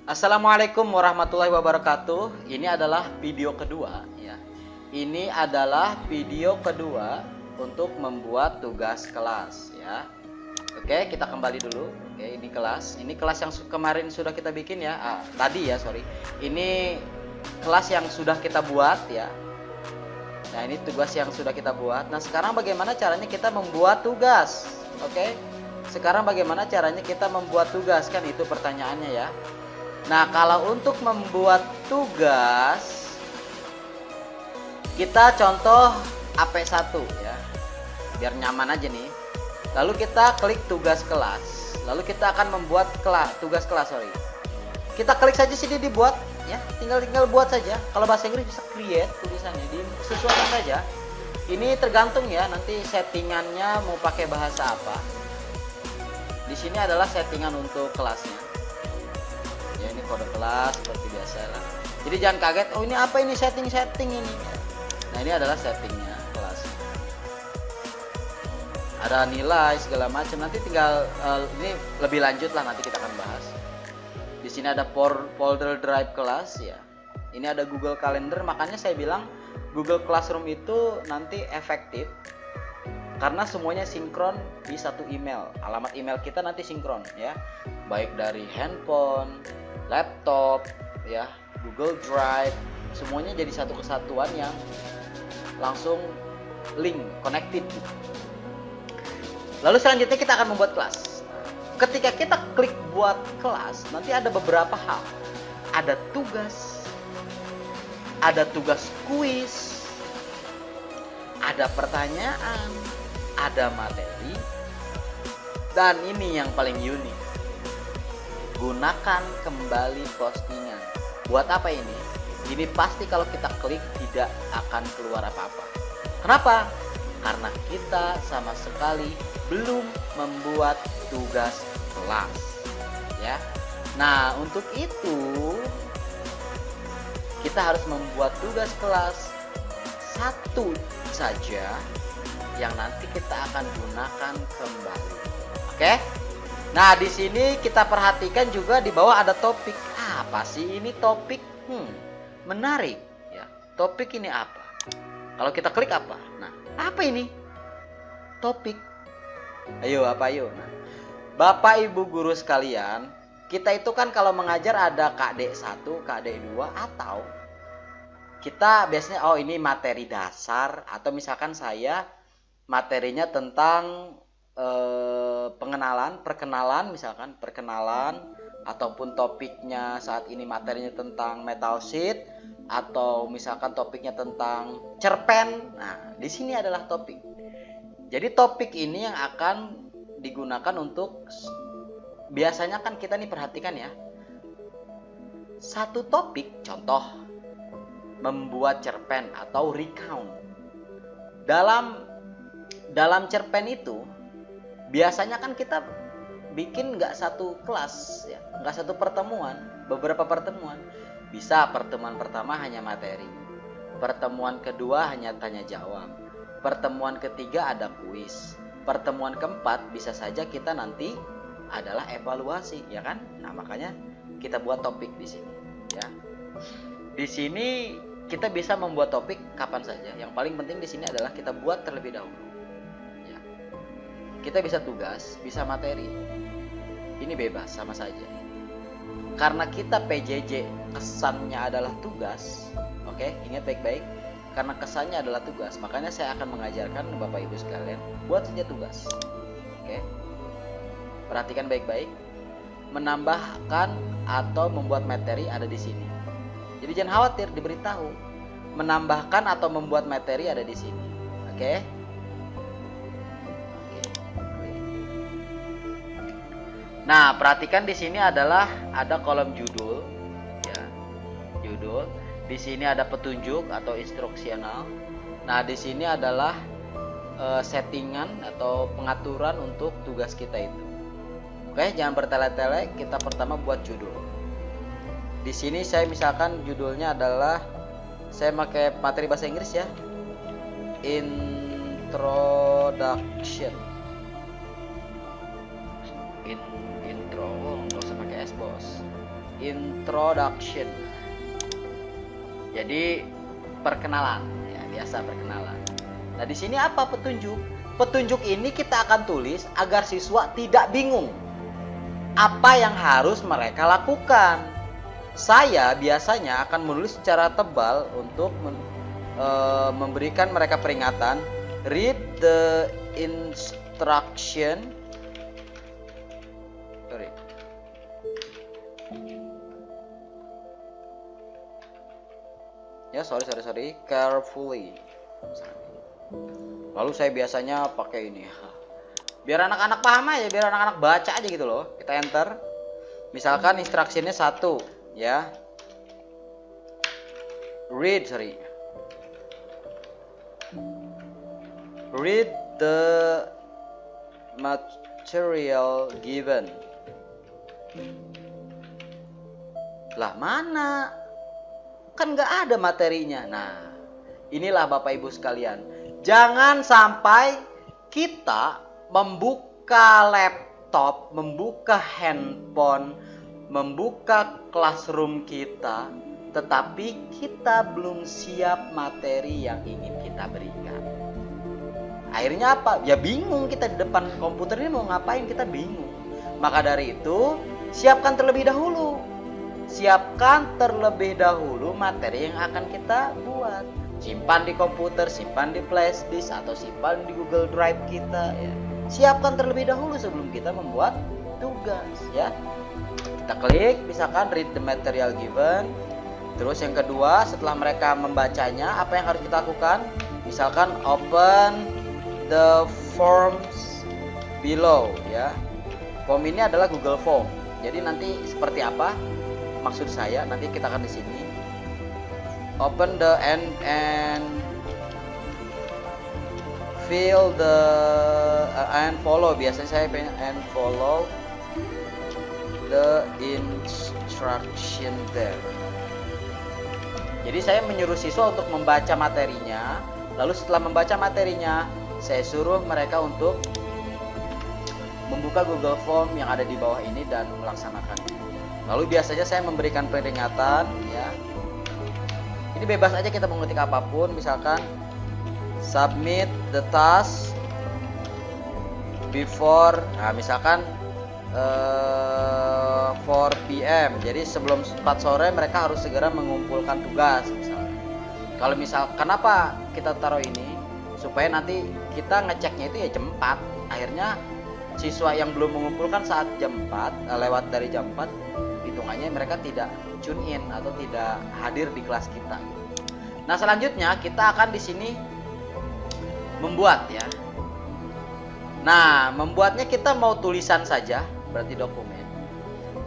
Assalamualaikum warahmatullahi wabarakatuh. Ini adalah video kedua ya. Ini adalah video kedua untuk membuat tugas kelas ya. Oke, kita kembali dulu. Oke, ini kelas. Ini kelas yang kemarin sudah kita bikin ya. Tadi ya, sorry. Ini kelas yang sudah kita buat ya. Nah, ini tugas yang sudah kita buat. Nah, sekarang bagaimana caranya kita membuat tugas? Oke. Sekarang bagaimana caranya kita membuat tugas? Kan itu pertanyaannya ya. Nah, kalau untuk membuat tugas, kita contoh AP1 ya, biar nyaman aja nih. Lalu kita klik tugas kelas, lalu kita akan membuat tugas kelas, sorry. Kita klik saja sini dibuat ya, tinggal buat saja. Kalau bahasa Inggris bisa create tulisannya, disesuaikan saja. Ini tergantung ya, nanti settingannya mau pakai bahasa apa. Di sini adalah settingan untuk kelasnya. Ya, ini kode kelas seperti biasa lah. Jadi jangan kaget, oh ini apa ini setting ini. Nah, ini adalah settingnya kelas. Ada nilai segala macam. Nanti tinggal ini lebih lanjut lah, nanti kita akan bahas. Di sini ada folder drive kelas ya. Ini ada Google Calendar, makanya saya bilang Google Classroom itu nanti efektif karena semuanya sinkron di satu email. Alamat email kita nanti sinkron ya. Baik dari handphone, laptop, ya, Google Drive, semuanya jadi satu kesatuan yang langsung link, connected gitu. Lalu selanjutnya kita akan membuat kelas. Ketika kita klik buat kelas, nanti ada beberapa hal. Ada tugas kuis, ada pertanyaan, ada materi, dan ini yang paling unik. Gunakan kembali postingan. Buat apa ini? Ini pasti kalau kita klik tidak akan keluar apa-apa. Kenapa? Karena kita sama sekali belum membuat tugas kelas. Ya. Nah, untuk itu kita harus membuat tugas kelas satu saja yang nanti kita akan gunakan kembali. Oke? Nah, di sini kita perhatikan juga di bawah ada topik. Apa sih ini topik? Menarik ya. Topik ini apa? Kalau kita klik apa? Nah, apa ini? Topik. Ayo, apa ayo? Nah, Bapak Ibu guru sekalian, kita itu kan kalau mengajar ada KD 1, KD 2 atau kita biasanya ini materi dasar, atau misalkan saya materinya tentang perkenalan misalkan, ataupun topiknya saat ini materinya tentang metal sheet, atau misalkan topiknya tentang cerpen. Nah, di sini adalah topik. Jadi topik ini yang akan digunakan untuk, biasanya kan kita nih perhatikan ya, satu topik, contoh membuat cerpen atau recount. Dalam cerpen itu biasanya kan kita bikin nggak satu kelas ya, nggak satu pertemuan, beberapa pertemuan. Bisa pertemuan pertama hanya materi, pertemuan kedua hanya tanya jawab, pertemuan ketiga ada kuis, pertemuan keempat bisa saja kita nanti adalah evaluasi, ya kan? Nah, makanya kita buat topik di sini ya. Di sini kita bisa membuat topik kapan saja. Yang paling penting di sini adalah kita buat terlebih dahulu. Kita bisa tugas, bisa materi. Ini bebas, sama saja. Karena kita PJJ kesannya adalah tugas. Oke, ingat baik-baik. Karena kesannya adalah tugas, makanya saya akan mengajarkan Bapak Ibu sekalian buat saja tugas. Oke. Perhatikan baik-baik. Menambahkan atau membuat materi ada di sini. Jadi jangan khawatir, diberitahu. Menambahkan atau membuat materi ada di sini. Oke. Nah, perhatikan di sini adalah ada kolom judul ya. Judul. Di sini ada petunjuk atau instruksional. Nah, di sini adalah settingan atau pengaturan untuk tugas kita itu. Oke, jangan bertele-tele, kita pertama buat judul. Di sini saya misalkan judulnya adalah, saya pakai materi bahasa Inggris ya. Introduction. Intro, nggak usah pakai S bos. introduction. Jadi perkenalan, ya biasa perkenalan. Nah di sini apa petunjuk? Petunjuk ini kita akan tulis agar siswa tidak bingung apa yang harus mereka lakukan. Saya biasanya akan menulis secara tebal untuk memberikan mereka peringatan. Read the instruction. Sorry. Carefully. Lalu saya biasanya pakai ini. Biar anak-anak paham aja, biar anak-anak baca aja gitu loh. Kita enter. Misalkan instruksinya 1, ya. Read the material given. Lah mana? Kan nggak ada materinya. Nah, inilah Bapak Ibu sekalian. Jangan sampai kita membuka laptop, membuka handphone, membuka classroom kita, tetapi kita belum siap materi yang ingin kita berikan. Akhirnya apa? Ya bingung kita di depan komputer ini mau ngapain, kita bingung. Maka dari itu, siapkan terlebih dahulu. Siapkan terlebih dahulu materi yang akan kita buat. Simpan di komputer, simpan di flash disk, atau simpan di Google Drive kita, ya. Siapkan terlebih dahulu sebelum kita membuat tugas, ya. Kita klik, misalkan read the material given. Terus yang kedua, setelah mereka membacanya, apa yang harus kita lakukan? Misalkan open the forms below, ya. Form ini adalah Google Form. Jadi nanti seperti apa? Maksud saya nanti kita akan di sini open the and fill the and follow. Biasanya saya pengen and follow the instruction there. Jadi saya menyuruh siswa untuk membaca materinya. Lalu setelah membaca materinya, saya suruh mereka untuk membuka Google Form yang ada di bawah ini dan melaksanakannya. Lalu biasanya saya memberikan peringatan, ya. Ini bebas aja kita mengetik apapun, misalkan submit the task before, nah misalkan 4 PM. Jadi sebelum 4 sore mereka harus segera mengumpulkan tugas misalnya. Kalau kenapa kita taruh ini? Supaya nanti kita ngeceknya itu ya jam 4. Akhirnya siswa yang belum mengumpulkan saat jam 4, lewat dari jam 4, hitungannya mereka tidak tune in atau tidak hadir di kelas kita. Nah, selanjutnya kita akan di sini membuat, ya. Nah, membuatnya kita mau tulisan saja, berarti dokumen.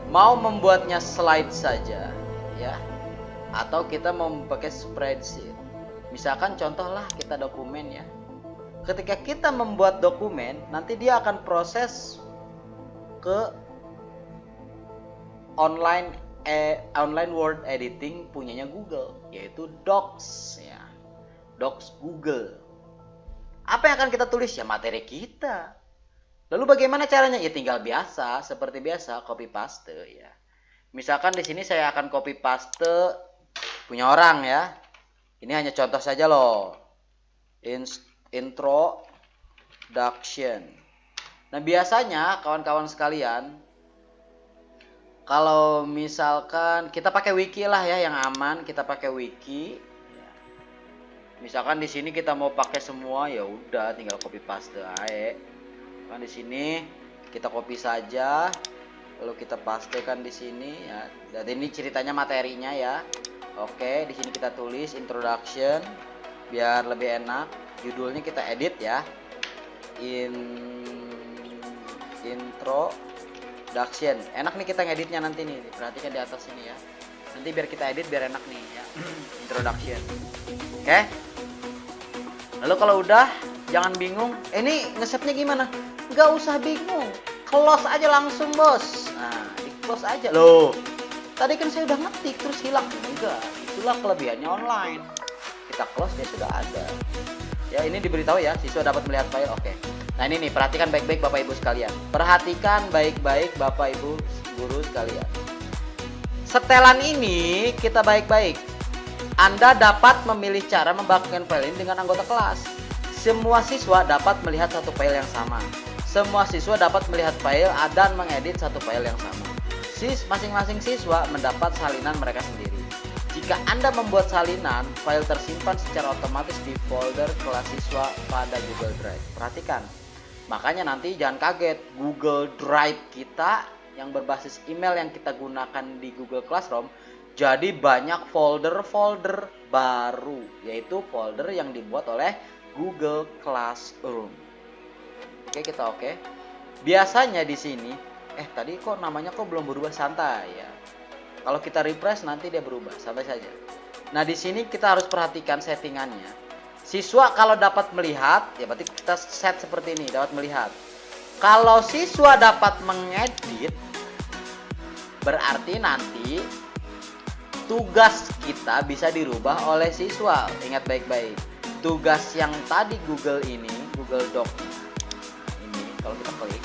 Mau membuatnya slide saja, ya. Atau kita mau pakai spreadsheet. Misalkan contohlah kita dokumen, ya. Ketika kita membuat dokumen, nanti dia akan proses ke online Word editing punyanya Google, yaitu Docs, ya. Docs Google. Apa yang akan kita tulis? Ya materi kita. Lalu bagaimana caranya? Ya tinggal seperti biasa copy paste, ya. Misalkan di sini saya akan copy paste punya orang, ya. Ini hanya contoh saja loh. Introduction. Nah, biasanya kawan-kawan sekalian, kalau misalkan kita pakai wiki lah, ya, yang aman, kita pakai wiki. Misalkan di sini kita mau pakai semua, ya udah tinggal copy paste aja. Kan di sini kita copy saja, lalu kita pastekan di sini, ya. Dan ini ceritanya materinya, ya. Oke, di sini kita tulis introduction biar lebih enak. Judulnya kita edit, ya. Introduction. Enak nih kita ngeditnya nanti nih. Perhatikan di atas ini, ya. Nanti biar kita edit biar enak nih, ya. Introduction. Oke. Lalu kalau udah, jangan bingung. Ini nge-save-nya gimana? Nggak usah bingung. Close aja langsung, bos. Nah, di close aja. Loh, tadi kan saya udah ngetik terus hilang. Enggak, itulah kelebihannya online. Kita close, dia sudah ada. Ya, ini diberitahu, ya, siswa dapat melihat file. Oke. Nah, ini nih, perhatikan baik-baik Bapak Ibu sekalian. Perhatikan baik-baik Bapak Ibu guru sekalian. Setelan ini kita baik-baik. Anda dapat memilih cara membagikan file ini dengan anggota kelas. Semua siswa dapat melihat satu file yang sama. Semua siswa dapat melihat file dan mengedit satu file yang sama. Masing-masing siswa mendapat salinan mereka sendiri. Jika Anda membuat salinan, file tersimpan secara otomatis di folder kelas siswa pada Google Drive. Perhatikan, makanya nanti jangan kaget, Google Drive kita yang berbasis email yang kita gunakan di Google Classroom, jadi banyak folder-folder baru, yaitu folder yang dibuat oleh Google Classroom. Oke, kita oke. Biasanya di sini, tadi kok namanya kok belum berubah, santai ya. Kalau kita refresh nanti dia berubah, santai saja. Nah, di sini kita harus perhatikan settingannya. Siswa kalau dapat melihat, ya berarti kita set seperti ini, dapat melihat. Kalau siswa dapat mengedit, berarti nanti tugas kita bisa dirubah oleh siswa. Ingat baik-baik. Tugas yang tadi Google ini, Google Doc ini, kalau kita klik,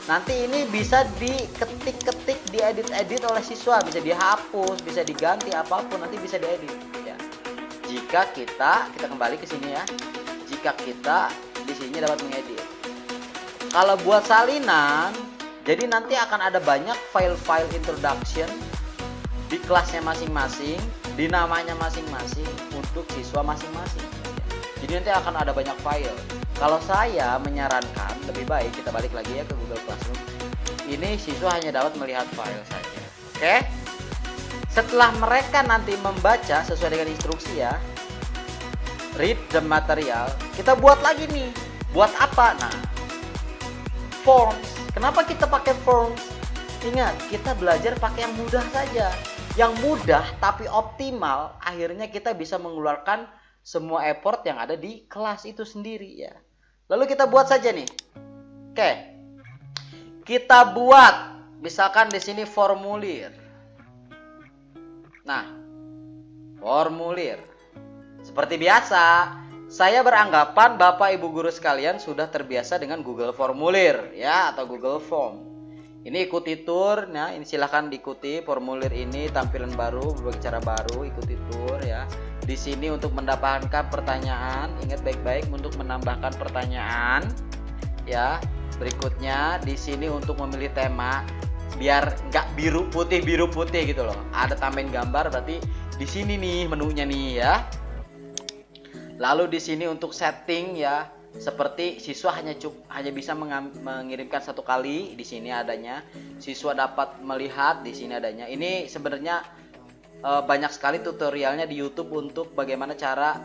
nanti ini bisa diketik-ketik, diedit-edit oleh siswa, bisa dihapus, bisa diganti apapun, nanti bisa diedit. Ya. Jika kita kembali ke sini ya, jika kita di sini dapat mengedit. Kalau buat salinan, jadi nanti akan ada banyak file-file introduction di kelasnya masing-masing, di namanya masing-masing untuk siswa masing-masing. Jadi nanti akan ada banyak file. Kalau saya menyarankan lebih baik kita balik lagi ya ke Google Classroom. Ini siswa hanya dapat melihat file saja. Oke? Setelah mereka nanti membaca sesuai dengan instruksi ya, read the material, kita buat lagi nih. Buat apa? Nah, forms. Kenapa kita pakai forms? Ingat, kita belajar pakai yang mudah saja. Yang mudah tapi optimal, akhirnya kita bisa mengeluarkan semua effort yang ada di kelas itu sendiri ya. Lalu kita buat saja nih. Oke. Kita buat misalkan di sini formulir. Nah, formulir. Seperti biasa, saya beranggapan Bapak Ibu guru sekalian sudah terbiasa dengan Google Formulir ya, atau Google Form. Ini ikuti tour, nah ini silahkan diikuti formulir ini, tampilan baru, berbagai cara baru, ikuti tour ya. Di sini untuk mendapatkan pertanyaan, ingat baik-baik untuk menambahkan pertanyaan ya. Berikutnya di sini untuk memilih tema, biar nggak biru putih gitu loh. Ada tambahin gambar, berarti di sini nih menunya nih ya. Lalu di sini untuk setting ya, seperti siswa hanya bisa mengirimkan satu kali, di sini adanya. Siswa dapat melihat, di sini adanya. Ini sebenarnya banyak sekali tutorialnya di YouTube untuk bagaimana cara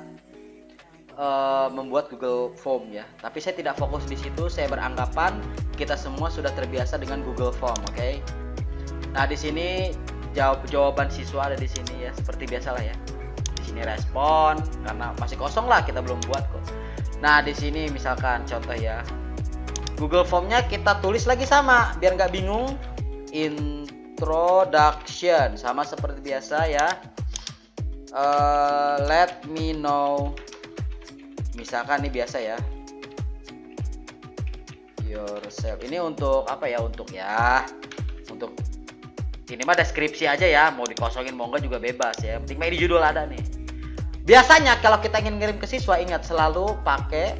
membuat Google Form ya. Tapi saya tidak fokus di situ. Saya beranggapan kita semua sudah terbiasa dengan Google Form, oke? Nah, di sini jawaban siswa ada di sini ya, seperti biasalah ya. Di sini respon, karena masih kosong lah, kita belum buat kok. Nah, di sini misalkan contoh ya, Google Formnya kita tulis lagi sama, biar nggak bingung. Introduction, sama seperti biasa ya. Let me know, misalkan ini biasa ya, yourself. Ini untuk apa ya? Untuk ini mah deskripsi aja ya, mau dikosongin mau enggak juga bebas ya. Penting mah di judul ada nih. Biasanya kalau kita ingin ngirim ke siswa, ingat selalu pakai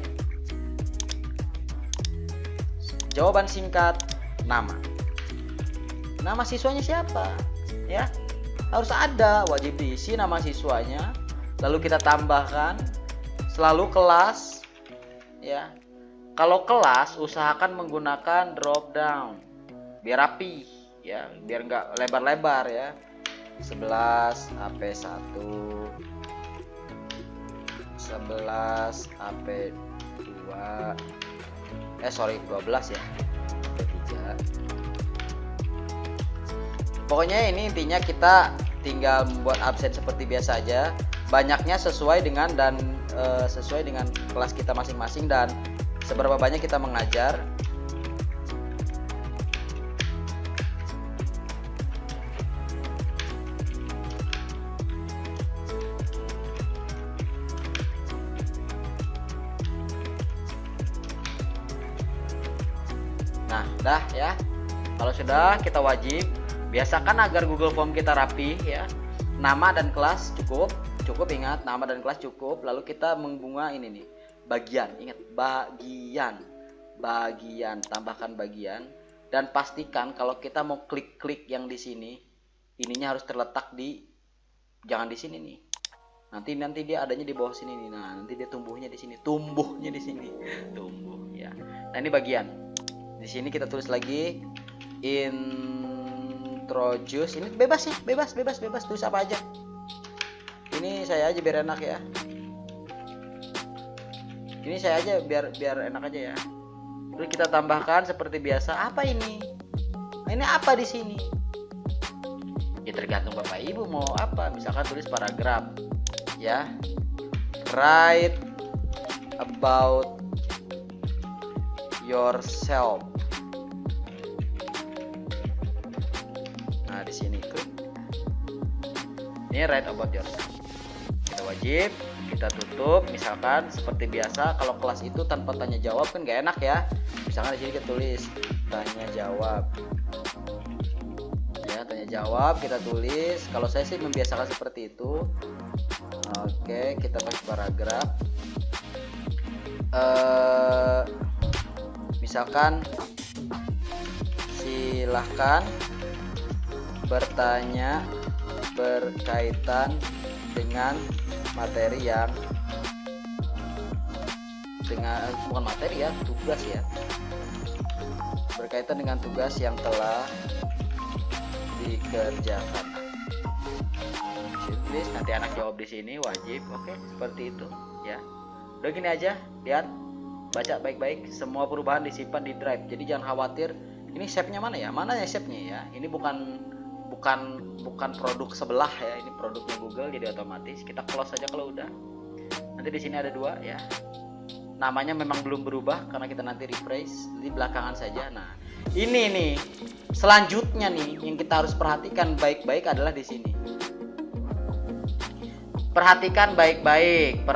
jawaban singkat, nama. Nama siswanya siapa? Ya, harus ada, wajib diisi nama siswanya. Lalu kita tambahkan selalu kelas. Ya, kalau kelas usahakan menggunakan drop down biar rapi. Ya, biar nggak lebar-lebar ya. 11 AP1, 11 AP2, 12 ya, AP3. Pokoknya ini intinya kita tinggal membuat absen seperti biasa aja. Banyaknya sesuai dengan sesuai dengan kelas kita masing-masing dan seberapa banyak kita mengajar. Nah, dah ya. Kalau sudah, kita wajib Biasakan agar Google Form kita rapi ya. Nama dan kelas cukup ingat, nama dan kelas cukup. Lalu kita mengbunga ini nih, bagian. Ingat, bagian, tambahkan bagian. Dan pastikan kalau kita mau klik yang di sini, ininya harus terletak di, jangan di sini nih. Nanti dia adanya di bawah sini nih. Nah, nanti dia tumbuhnya di sini, tumbuh ya. Nah, ini bagian. Di sini kita tulis lagi introduce. Ini bebas tulis apa aja. Ini saya aja biar enak ya. Ini saya aja biar enak aja ya. Terus kita tambahkan seperti biasa. Apa ini? Ini apa di sini? Ya tergantung Bapak Ibu mau apa. Misalkan tulis paragraf ya. Write about yourself. Nah, di sini klik. Ini write about yourself. Kita wajib kita tutup. Misalkan seperti biasa, kalau kelas itu tanpa tanya jawab kan gak enak ya. Misalkan di sini kita tulis tanya jawab. Ya, tanya jawab kita tulis. Kalau saya sih membiasakan seperti itu. Oke, kita pakai paragraf. Misalkan silahkan bertanya berkaitan dengan materi yang bukan materi ya, tugas ya, berkaitan dengan tugas yang telah dikerjakan. Please, nanti anak jawab di sini wajib. Oke, seperti itu ya. Udah gini aja, lihat, baca baik-baik. Semua perubahan disimpan di drive, jadi jangan khawatir ini shape-nya mana ya, shape-nya ya. Ini bukan produk sebelah ya, ini produknya Google, jadi otomatis kita close aja kalau udah. Nanti di sini ada 2 ya. Namanya memang belum berubah karena kita nanti refresh di belakangan saja. Nah, ini nih selanjutnya nih yang kita harus perhatikan baik-baik adalah di sini. Perhatikan baik-baik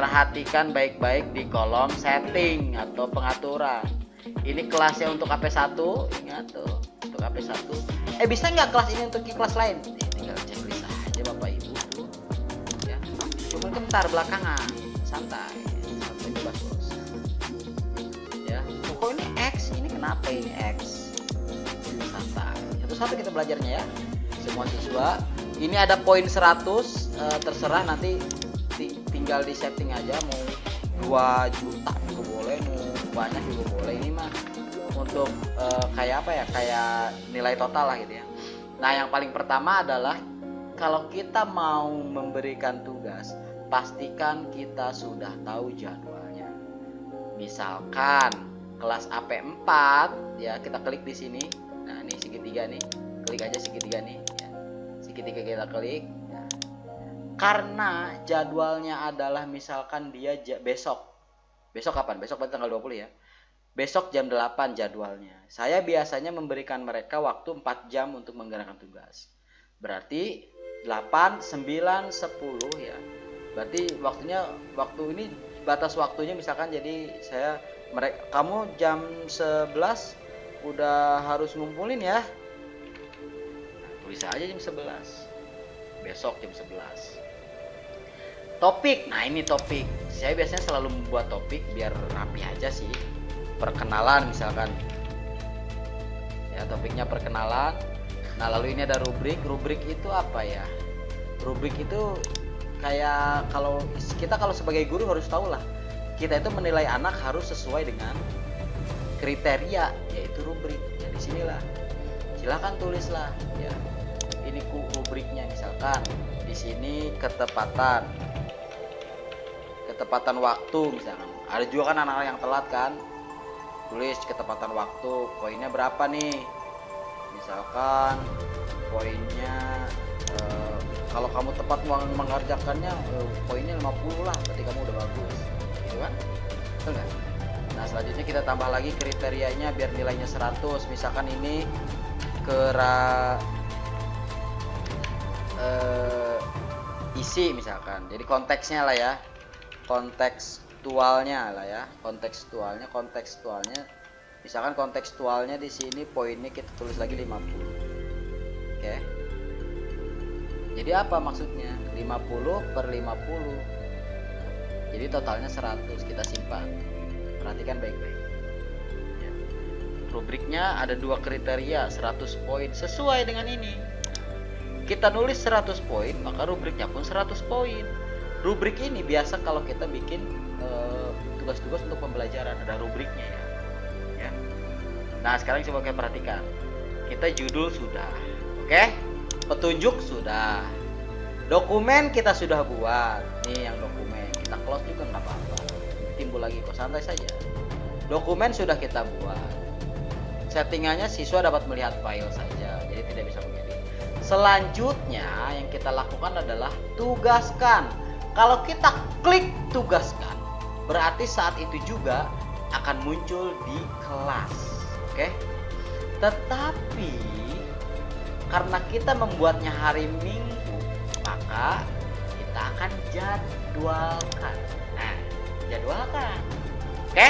di kolom setting atau pengaturan. Ini kelasnya untuk AP1, ingat tuh, untuk AP1. Bisa nggak kelas ini untuk kelas lain? Tinggal checklist aja Bapak Ibu tuh. Ya, cuma bentar belakangan, santai bebas bos. Ya, kok ini X? Ini kenapa ini X? Santai. Satu-satu kita belajarnya ya. Semua siswa. Ini ada poin 100, terserah nanti tinggal di setting aja, mau 2 juta juga boleh, mau banyak juga boleh. Ini mah untuk kayak apa ya, kayak nilai total lah gitu ya. Nah, yang paling pertama adalah kalau kita mau memberikan tugas, pastikan kita sudah tahu jadwalnya. Misalkan kelas AP4 ya, kita klik di sini. Nah, ini segitiga nih, klik aja segitiga nih ya. Segitiga kita klik ya. Karena jadwalnya adalah misalkan dia besok kapan? Besok berarti tanggal 20 ya. Besok jam 8 jadwalnya. Saya biasanya memberikan mereka waktu 4 jam untuk menggerakkan tugas. Berarti 8, 9, 10 ya. Berarti waktu ini batas waktunya misalkan, jadi kamu jam 11 udah harus ngumpulin ya. Nah, tulis aja jam 11. Besok jam 11. Topik. Nah, ini topik. Saya biasanya selalu membuat topik biar rapi aja sih. Perkenalan misalkan. Ya, topiknya perkenalan. Nah, lalu ini ada rubrik. Rubrik itu apa ya? Rubrik itu kayak kalau sebagai guru harus tahu lah. Kita itu menilai anak harus sesuai dengan kriteria, yaitu rubrik. Ya, di sinilah. Silakan tulislah ya. Ini rubriknya misalkan. Di sini ketepatan waktu misalkan. Ada juga kan anak-anak yang telat kan. Tulis ketepatan waktu, poinnya berapa nih? Misalkan poinnya kalau kamu tepat mengerjakannya poinnya 50 lah, berarti kamu udah bagus. Gitu kan? Betul nggak? Nah, selanjutnya kita tambah lagi kriterianya biar nilainya 100. Misalkan ini isi misalkan. Jadi konteksnya lah ya. Kontekstualnya misalkan kontekstualnya di sini poinnya kita tulis lagi 50. Oke. Jadi apa maksudnya? 50 per 50. Jadi totalnya 100, kita simpan. Perhatikan baik-baik. Ya. Rubriknya ada 2 kriteria, 100 poin sesuai dengan ini. Kita nulis 100 poin, maka rubriknya pun 100 poin. Rubrik ini biasa kalau kita bikin tugas-tugas untuk pembelajaran, ada rubriknya ya. Nah, sekarang coba kita perhatikan. Kita judul sudah. Oke? Petunjuk sudah. Dokumen kita sudah buat. Nih yang dokumen. Kita close juga nggak apa-apa. Timbul lagi kok, santai saja. Dokumen sudah kita buat. Settingannya siswa dapat melihat file saja, jadi tidak bisa mengedit. Selanjutnya yang kita lakukan adalah tugaskan. Kalau kita klik tugaskan, berarti saat itu juga akan muncul di kelas. Oke? Tetapi karena kita membuatnya hari Minggu, maka kita akan jadwalkan. Nah, jadwalkan. Oke?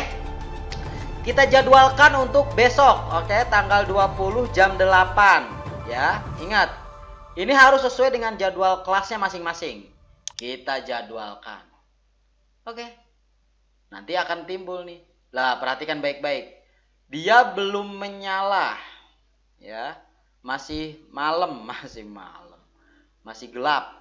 Kita jadwalkan untuk besok, oke, tanggal 20 jam 8. Ya, ingat. Ini harus sesuai dengan jadwal kelasnya masing-masing. Kita jadwalkan. Oke. Nanti akan timbul nih. Lah, perhatikan baik-baik. Dia belum menyala. Ya. Masih malam. Masih gelap.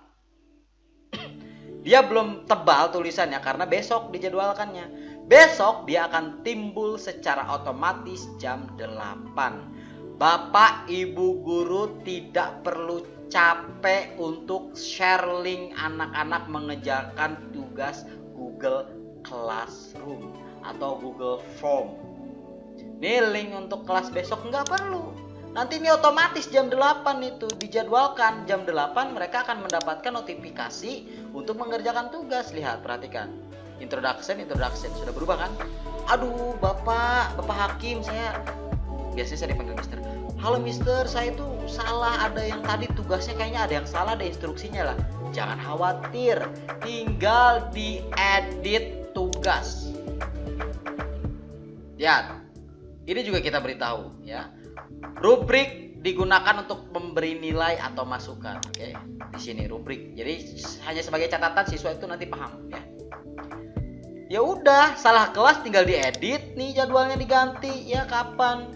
Dia belum tebal tulisannya karena besok dijadwalkannya. Besok dia akan timbul secara otomatis jam 8. Bapak Ibu guru tidak perlu capek untuk share link anak-anak mengerjakan tugas Google Classroom atau Google Form. Nih link untuk kelas besok nggak perlu. Nanti ini otomatis jam 8 itu dijadwalkan. Jam 8 mereka akan mendapatkan notifikasi untuk mengerjakan tugas. Lihat, perhatikan. Introduction. Sudah berubah kan? Aduh, Bapak Hakim, biasanya saya dipanggil Mister. Halo Mister, saya itu salah, ada yang tadi tugasnya kayaknya ada yang salah, ada instruksinya lah. Jangan khawatir, tinggal diedit tugas. Lihat, ini juga kita beritahu ya. Rubrik digunakan untuk memberi nilai atau masukan. Oke, di sini rubrik. Jadi hanya sebagai catatan siswa itu nanti paham ya. Ya udah, salah kelas tinggal diedit nih, jadwalnya diganti ya kapan.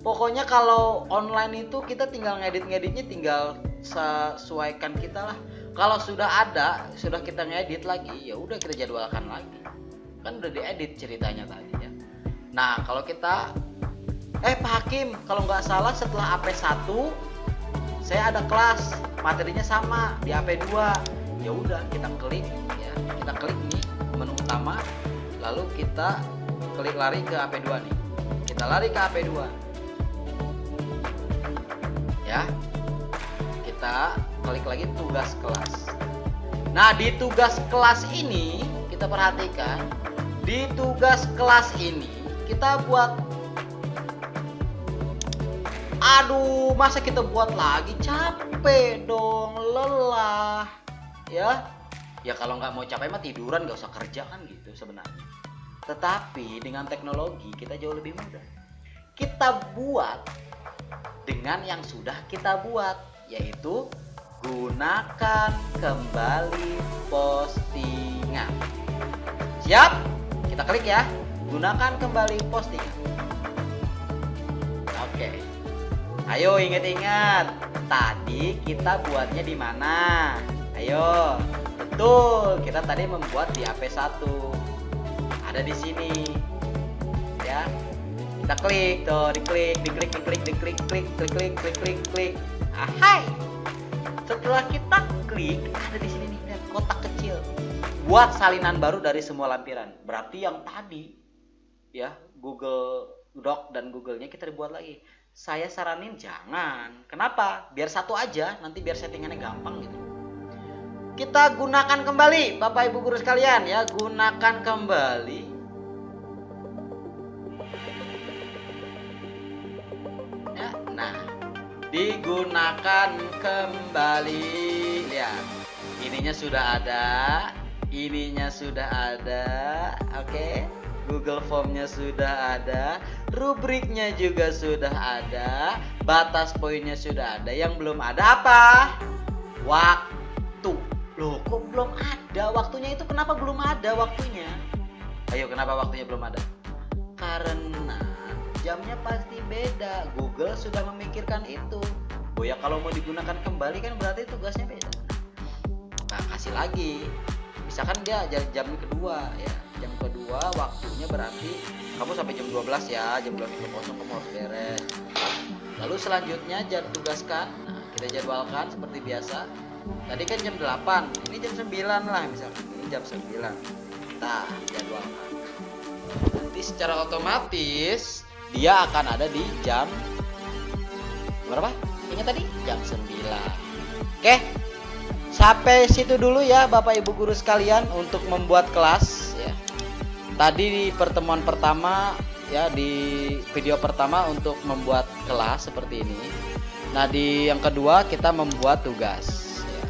Pokoknya kalau online itu kita tinggal ngeditnya tinggal sesuaikan kita lah. Kalau sudah ada, sudah kita ngedit lagi, ya udah kita jadwalkan lagi. Kan udah diedit ceritanya tadi ya. Nah, kalau kita Pak Hakim, kalau nggak salah setelah AP1 saya ada kelas, materinya sama di AP2. Ya udah, kita klik ya. Kita klik nih menu utama, lalu kita klik lari ke AP2 nih. Kita lari ke AP2. Ya, kita klik lagi tugas kelas. Nah, di tugas kelas ini kita perhatikan, di tugas kelas ini kita buat, aduh, masa kita buat lagi, capek dong, lelah ya. Ya kalau nggak mau capek mah tiduran, nggak usah kerja kan gitu sebenarnya. Tetapi dengan teknologi kita jauh lebih mudah. Kita buat dengan yang sudah kita buat, yaitu gunakan kembali postingan. Siap? Kita klik ya. Gunakan kembali postingan. Oke. Ayo ingat-ingat. Tadi kita buatnya di mana? Ayo. Betul, kita tadi membuat di AP1. Ada di sini. Ya. Kita klik tuh, diklik. Ahai. Setelah kita klik, ada di sini nih kotak kecil. Buat salinan baru dari semua lampiran. Berarti yang tadi ya, Google Doc dan Google-nya kita dibuat lagi. Saya saranin jangan. Kenapa? Biar satu aja, nanti biar settingannya gampang gitu. Kita gunakan kembali, Bapak Ibu guru sekalian ya, gunakan kembali. Nah, digunakan kembali. Lihat, ininya sudah ada, oke. Google Form-nya sudah ada. rubriknya juga sudah ada, batas poinnya sudah ada. Yang belum ada apa? Waktu. Loh, kok belum ada waktunya? Itu kenapa belum ada waktunya? Ayo, kenapa waktunya belum ada? Karena jamnya pasti beda. Google sudah memikirkan itu. Oh ya, kalau mau digunakan kembali kan berarti tugasnya beda. Nah, kasih lagi. Misalkan dia jam kedua ya. Jam kedua waktunya berarti kamu sampai jam 12 ya. Jam 12.00 kamu harus beres. Lalu selanjutnya tugaskan. Nah, kita jadwalkan seperti biasa. Tadi kan jam 8, ini jam 9 lah misalkan. Ini jam 9. Nah, jadwalkan. Nanti secara otomatis dia akan ada di jam berapa? Ingat tadi? Jam 9. Oke. Sampai situ dulu ya Bapak Ibu guru sekalian untuk membuat kelas ya. Tadi di pertemuan pertama ya, di video pertama untuk membuat kelas seperti ini. Nah, di yang kedua kita membuat tugas ya.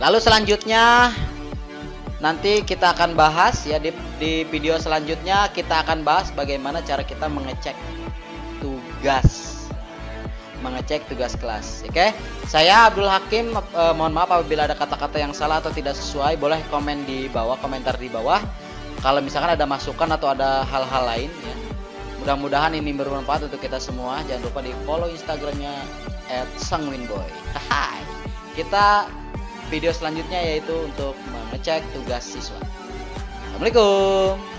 Lalu selanjutnya nanti kita akan bahas ya, di video selanjutnya kita akan bahas bagaimana cara kita mengecek tugas kelas. Oke, saya Abdul Hakim, mohon maaf apabila ada kata-kata yang salah atau tidak sesuai. Boleh komen di bawah, komentar di bawah kalau misalkan ada masukan atau ada hal-hal lain ya. Mudah-mudahan ini bermanfaat untuk kita semua. Jangan lupa di follow Instagramnya @sangwinboy. Hai. Kita video selanjutnya yaitu untuk mengecek tugas siswa. Assalamualaikum.